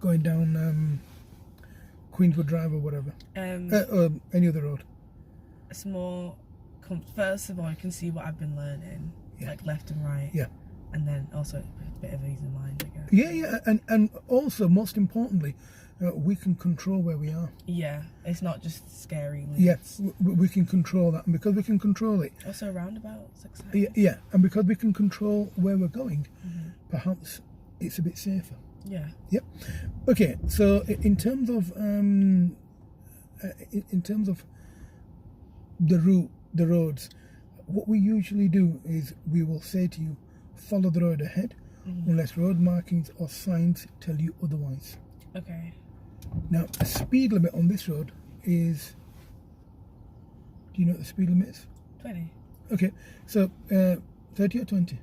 going down Queenswood Drive or whatever, or any other road. It's more. First of all, you can see what I've been learning, like left and right. Yeah. And then also a bit of ease of mind, I guess. Yeah, and also most importantly, we can control where we are. Yeah, it's not just scary. Yes, we can control that, and because we can control it. Also, roundabouts, exciting. Yeah, and because we can control where we're going, perhaps it's a bit safer. Yeah. Yep. Okay, so in terms of the route, the roads, what we usually do is we will say to you, follow the road ahead, unless road markings or signs tell you otherwise. Okay. Now, the speed limit on this road is, do you know what the speed limit is? 20. Okay, so 30 or 20?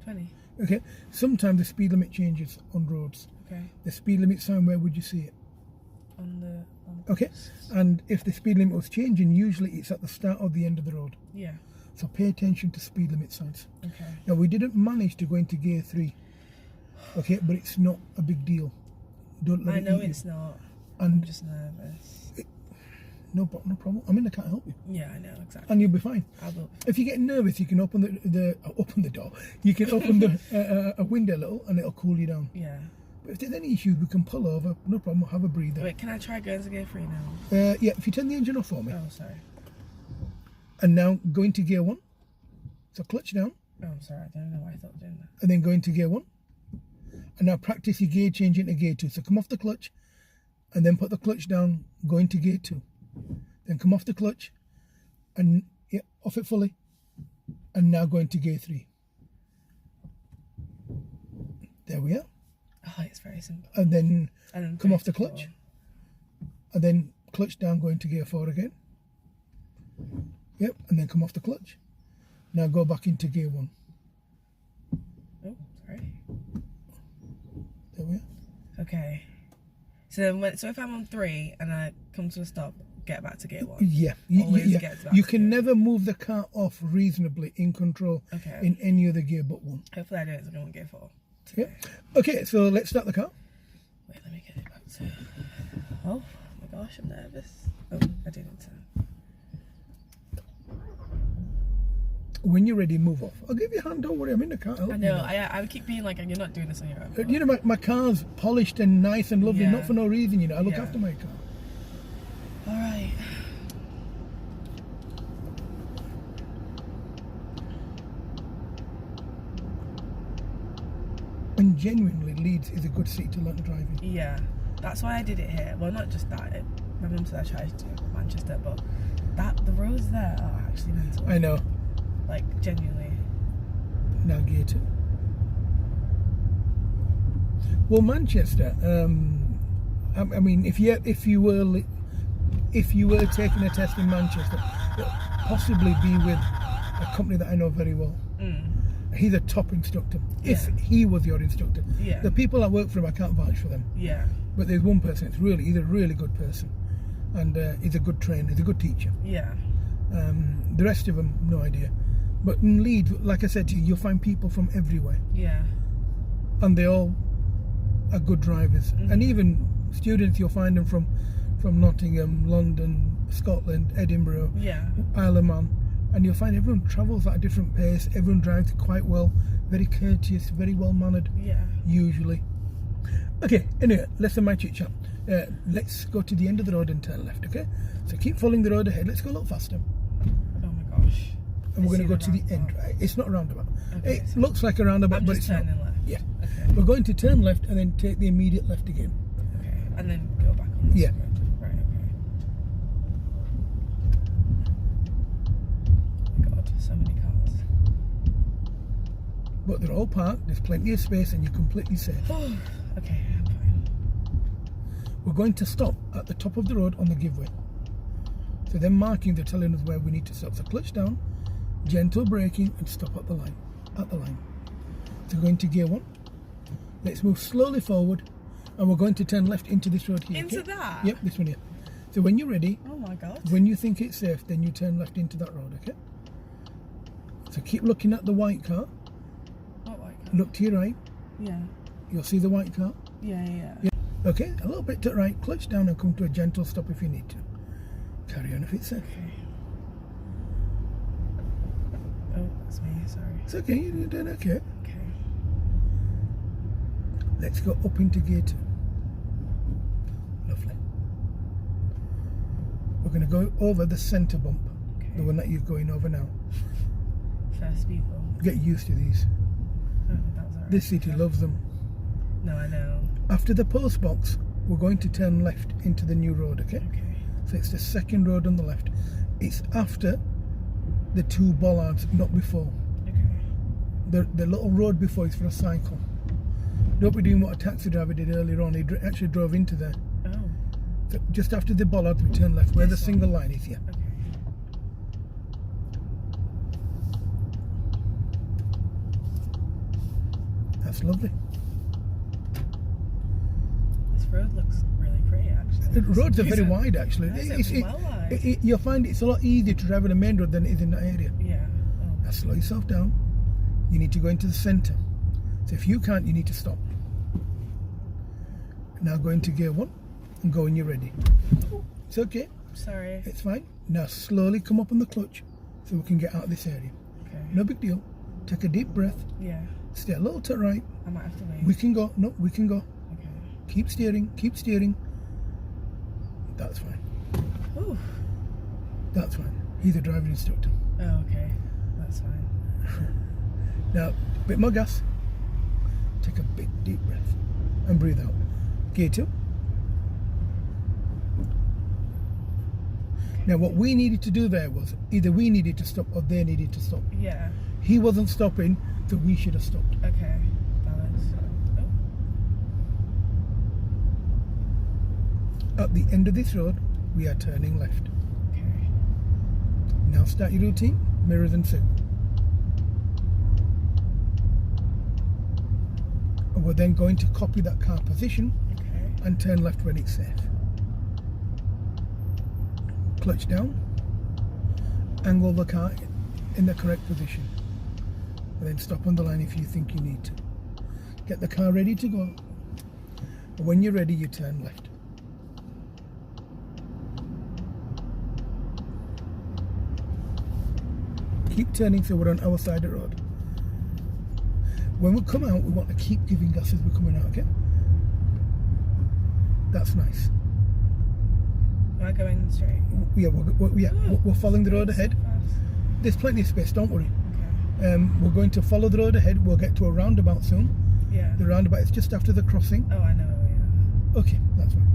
20. Okay, sometimes the speed limit changes on roads. Okay. The speed limit sign, where would you see it? On the Okay, and if the speed limit was changing, usually it's at the start or the end of the road. Yeah. So pay attention to speed limit signs. Okay. Now, we didn't manage to go into gear 3. Okay, but it's not a big deal. Don't let I it know eat it's you. not. And I'm just nervous. No problem. I mean, I can't help you. Yeah, I know, exactly. And you'll be fine. I will. If you get nervous, you can open open the door. You can open the a window a little, and it'll cool you down. Yeah. But if there's any issues, we can pull over. No problem. Have a breather. Wait, can I try going to gear 3 now? Yeah, if you turn the engine off for me. Oh, sorry. And now go into gear 1. So clutch down. Oh, I'm sorry. I don't know why I thought doing that. And then go into gear 1. And now practice your gear change into gear 2. So come off the clutch, and then put the clutch down. Go into gear 2. Then come off the clutch, and off it fully. And now go into gear 3. There we are. Oh, it's very simple. And then come off the gear clutch. 4. And then clutch down, go into gear 4 again. Yep, and then come off the clutch. Now go back into gear 1. Oh, sorry. There we are. Okay. So if I'm on 3 and I come to a stop, get back to gear 1. Yeah, Always get back you to can gear never move the car off reasonably in control in any other gear but 1. Hopefully I don't go on gear 4. Yeah. Okay, so let's start the car. Wait, let me get it back to... Oh my gosh, I'm nervous. Oh, I do need to... When you're ready, move off. I'll give you a hand, don't worry, I'm in the car. I know, I keep being like, you're not doing this on your own. You know, my car's polished and nice and lovely, Yeah. not for no reason, you know. I look after my car. Alright. And genuinely, Leeds is a good city to learn driving. Yeah, that's why I did it here. Well, not just that. My mum said I tried to do Manchester, but the roads there are actually mental. I know. Like, genuinely. Now gear 2. Well, Manchester. I mean, if you were taking a test in Manchester, it'll possibly be with a company that I know very well. He's a top instructor. If he was your instructor, the people that work for him, I can't vouch for them. Yeah. But there's one person. He's a really good person, and he's a good trainer. He's a good teacher. Yeah. The rest of them, no idea. But in Leeds, like I said to you, you'll find people from everywhere. Yeah. And they all are good drivers. And even students, you'll find them from Nottingham, London, Scotland, Edinburgh, Isle of Man. And you'll find everyone travels at a different pace. Everyone drives quite well, very courteous, very well mannered. Yeah. Usually. Okay, anyway, less than my chit chat. Let's go to the end of the road and turn left, okay? So keep following the road ahead. Let's go a little faster. Oh my gosh. And we're going to go to the end, right? It's not a roundabout. Okay, It looks like a roundabout, but it's not. turning left. Yeah. Okay. We're going to turn left and then take the immediate left again. Okay. And then go back on this road. Right, okay. Oh my god, so many cars. But they're all parked, there's plenty of space, and you're completely safe. Okay, I'm fine. We're going to stop at the top of the road on the giveaway. So they're marking, they're telling us where we need to stop. So clutch down, gentle braking, and stop at the line. So go into gear 1. Let's move slowly forward, and we're going to turn left into this road here. Into okay? that? Yep, this one here. So when you're ready, Oh my god. when you think it's safe, then you turn left into that road, okay? So keep looking at the white car. What white car? Look to your right. Yeah. You'll see the white car. Yeah. Yeah. Okay, a little bit to the right, clutch down and come to a gentle stop if you need to. Carry on if it's safe. Okay. Oh, that's me, sorry. It's okay, you're doing okay. Okay. Let's go up into gear 2. Lovely. We're going to go over the centre bump, Okay. the one that you're going over now. First people. Get used to these. Oh, that was alright. This city loves them. No, I know. After the post box, we're going to turn left into the new road, okay? Okay. So it's the second road on the left. It's after the 2 bollards, not before. Okay. The little road before is for a cycle. Don't be doing what a taxi driver did earlier on. He actually drove into there. Oh. So just after the bollards, we turn left, where the This one? single line is here. Okay. That's lovely. This road looks really pretty, actually. The roads are very wide, actually. It's well wide. You'll find it's a lot easier to drive on the main road than it is in that area. Yeah. Oh. Now slow yourself down. You need to go into the centre. So if you can't, you need to stop. Now go into gear 1 and go when you're ready. It's okay. Sorry. It's fine. Now slowly come up on the clutch so we can get out of this area. Okay. No big deal. Take a deep breath. Yeah. Stay a little to the right. I might have to wait. We can go. No, we can go. Okay. Keep steering. Keep steering. That's fine. Ooh. That's fine. He's a driving instructor. Oh, okay. That's fine. Now, a bit more gas. Take a big deep breath and breathe out. Gear 2. Now, what we needed to do there was either we needed to stop or they needed to stop. Yeah. He wasn't stopping, so we should have stopped. Okay. Balance. Oh. At the end of this road, we are turning left. Okay. Now start your routine, mirrors and signal. And we're then going to copy that car position Okay. and turn left when it's safe. Clutch down, angle the car in the correct position, and then stop on the line if you think you need to. Get the car ready to go. When you're ready, you turn left. Keep turning so we're on our side of the road. When we come out, we want to keep giving gas as we're coming out, okay? That's nice. Am I going straight? Yeah, we're following the road ahead. So fast. There's plenty of space, don't worry. Okay. We're going to follow the road ahead. We'll get to a roundabout soon. Yeah. The roundabout is just after the crossing. Oh, I know. Yeah. Okay, that's fine.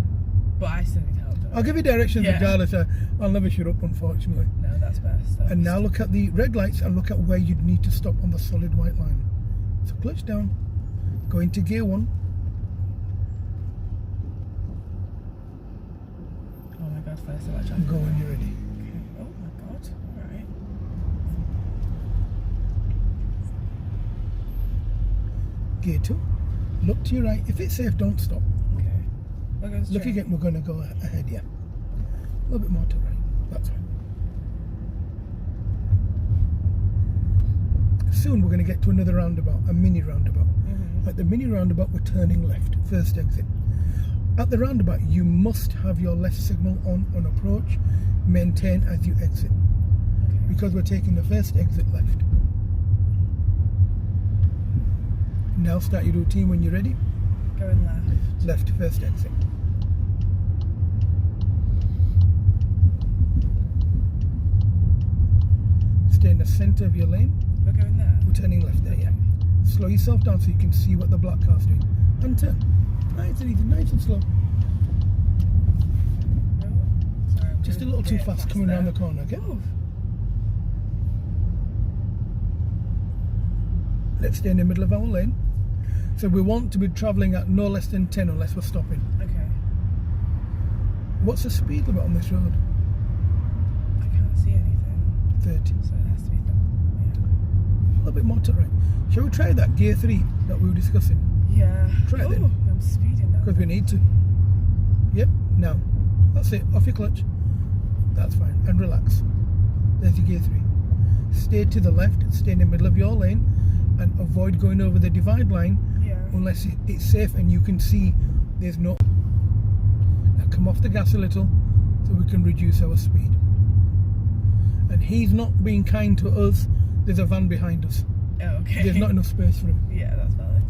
But I still need help. don't I'll I? give you directions Yeah. regardless. I'll never shut up, unfortunately. No, that's best. And now look at the red lights and look at where you'd need to stop on the solid white line. So clutch down, go into gear 1. Oh my god, first watch. And go when you're ready. Okay. Oh my god. Alright. Gear 2. Look to your right. If it's safe, don't stop. Okay. We're going straight. Look again, we're going to go ahead, yeah. A little bit more to right. That's fine. Soon we're going to get to another roundabout, a mini roundabout. At the mini roundabout, we're turning left, first exit. At the roundabout, you must have your left signal on approach, maintain as you exit. Okay. Because we're taking the first exit left. Now start your routine when you're ready. Going left. Left, first exit. Stay in the centre of your lane. We're going there. We're turning left there, yeah. Slow yourself down so you can see what the black car's doing. And turn. Nice and easy, nice and slow. Oh, sorry, I'm Just a going little too bit fast coming there. around the corner, okay? Ooh. Let's stay in the middle of our lane. So we want to be travelling at no less than 10 unless we're stopping. Okay. What's the speed limit on this road? I can't see anything. 30. So it has to be A little bit more to the right. Shall we try that gear 3 that we were discussing? Yeah. Try it then. Ooh, I'm speeding now. Because we need to. Yep, now. That's it. Off your clutch. That's fine. And relax. There's your gear 3. Stay to the left, stay in the middle of your lane, and avoid going over the divide line Yeah. unless it's safe and you can see there's no come off the gas a little so we can reduce our speed. And he's not being kind to us. There's a van behind us. Oh, okay. There's not enough space for him. Yeah, that's valid.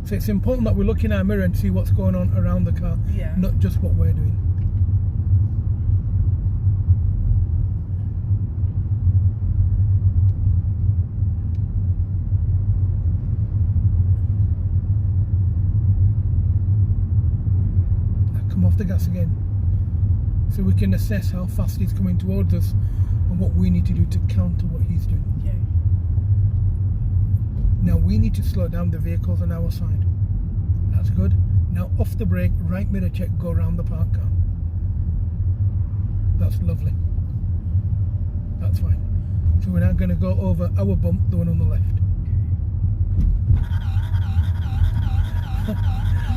So it's important that we look in our mirror and see what's going on around the car, Yeah. not just what we're doing. Now come off the gas again, so we can assess how fast he's coming towards us and what we need to do to counter what he's doing. Yeah. Now we need to slow down the vehicles on our side. That's good. Now off the brake, right mirror check, go around the parked car. That's lovely. That's fine. So we're now going to go over our bump, the one on the left.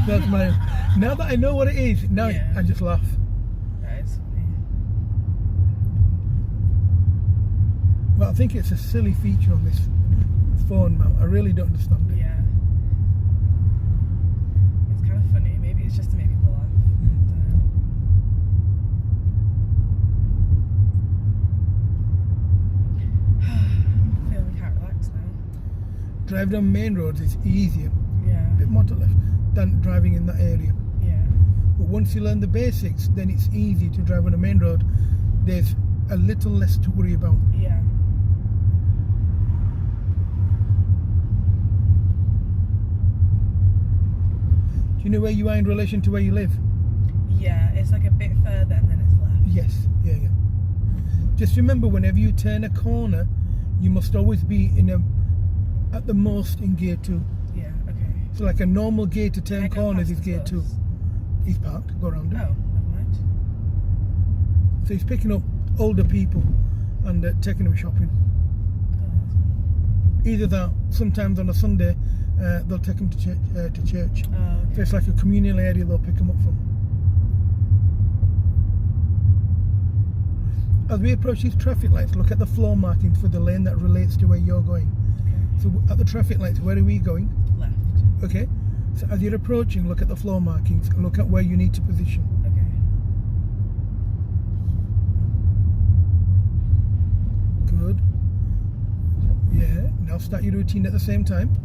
That's my... Now that I know what it is, now Yeah. I just laugh. That is funny. Well, I think it's a silly feature on this phone mount. I really don't understand it. Yeah. It's kind of funny. Maybe it's just to make people laugh. Feeling quite relaxed now. Driving on main roads is easier, Yeah. a bit more to left, than driving in that area. Yeah. But once you learn the basics, then it's easy to drive on a main road. There's a little less to worry about. Yeah. Do you know where you are in relation to where you live? Yeah, it's like a bit further and then it's left. Yes, yeah. Just remember, whenever you turn a corner, you must always be at the most in gear 2. Yeah, okay. So like a normal gear to turn Can I go corners past is the gear 2. bus? He's parked, go around Oh, him. never mind. So he's picking up older people and taking them shopping. Oh, that's cool. Either that, sometimes on a Sunday, they'll take them to church. Oh, So okay. it's like a communal area they'll pick them up from. As we approach these traffic lights, look at the floor markings for the lane that relates to where you're going. Okay. So at the traffic lights, where are we going? Left. Okay. So as you're approaching, look at the floor markings and look at where you need to position. Okay. Good. Yeah. Now start your routine at the same time,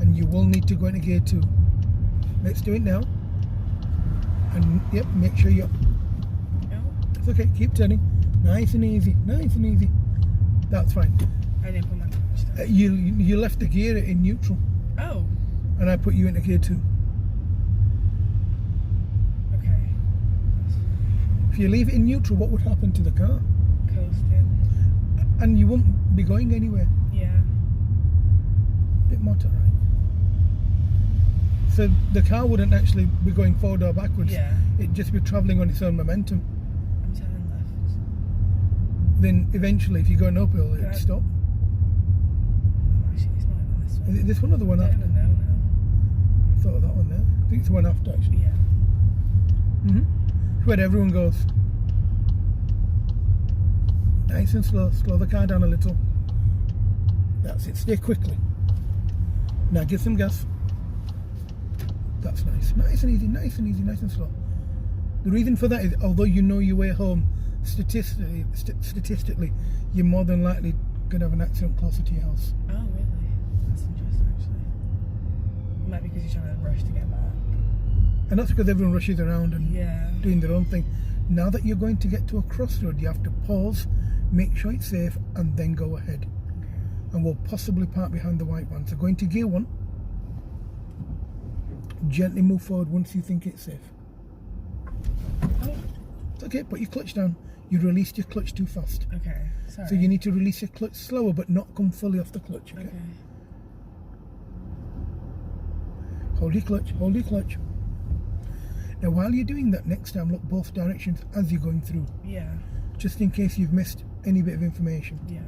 and you will need to go into gear 2. Let's do it now. And yep, make sure you're. Oh, It's okay. Keep turning. Nice and easy. Nice and easy. That's fine. I didn't put my clutch down. You left the gear in neutral, Oh, and I put you into gear 2. okay. If you leave it in neutral, what would happen to the car? Coasting. And you won't be going anywhere. Yeah. Bit more to right. So the car wouldn't actually be going forward or backwards. Yeah. It'd just be travelling on its own momentum. I'm turning left. Then eventually, if you're going uphill, it'd Right. stop. Oh, actually, it's not even this one. Is it this one or the one I don't after? even know now. I thought of that one there. I think it's the one after, actually. Yeah. It's where everyone goes. Nice and slow. Slow the car down a little. That's it. Stay quickly. Now give some gas. That's nice. Nice and easy, nice and easy, nice and slow. The reason for that is, although you know your way home, statistically, you're more than likely going to have an accident closer to your house. Oh, really? That's interesting, actually. It might be because you're trying to rush to get back. And that's because everyone rushes around and Yeah. doing their own thing. Now that you're going to get to a crossroad, you have to pause, make sure it's safe, and then go ahead. Okay. And we'll possibly park behind the white one. So go into gear 1. Gently move forward once you think it's safe. Oh, It's okay, put your clutch down. You released your clutch too fast. okay. Sorry. So you need to release your clutch slower, but not come fully off the clutch, okay? Okay. Hold your clutch, hold your clutch. Now while you're doing that, next time look both directions as you're going through, Yeah. just in case you've missed any bit of information. Yeah.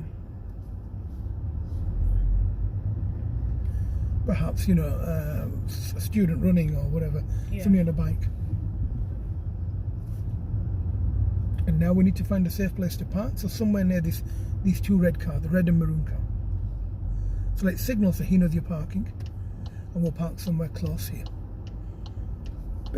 Perhaps, you know, a student running or whatever, Yeah. somebody on a bike. And now we need to find a safe place to park, so somewhere near these two red cars, the red and maroon car. So let's signal so he knows you're parking, and we'll park somewhere close here.